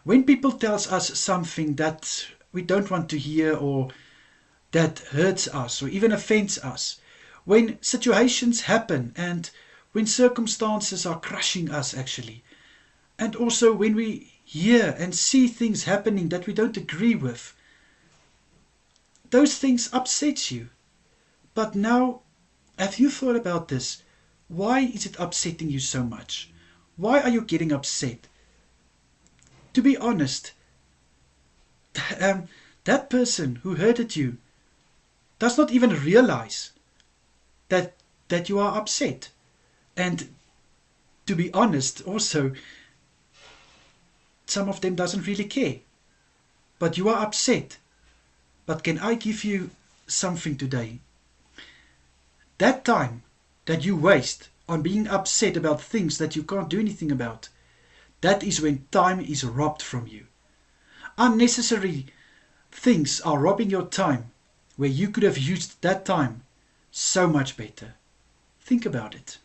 When people tells us something that we don't want to hear, or that hurts us or even offends us, when situations happen and when circumstances are crushing us actually, and also when we hear and see things happening that we don't agree with, those things upset you. But now, have you thought about this? Why is it upsetting you so much? Why are you getting upset? To be honest, that person who hurted you does not even realize that you are upset. And to be honest, also, some of them doesn't really care. But you are upset. But can I give you something today? That time that you waste on being upset about things that you can't do anything about, that is when time is robbed from you. Unnecessary things are robbing your time, where you could have used that time so much better. Think about it.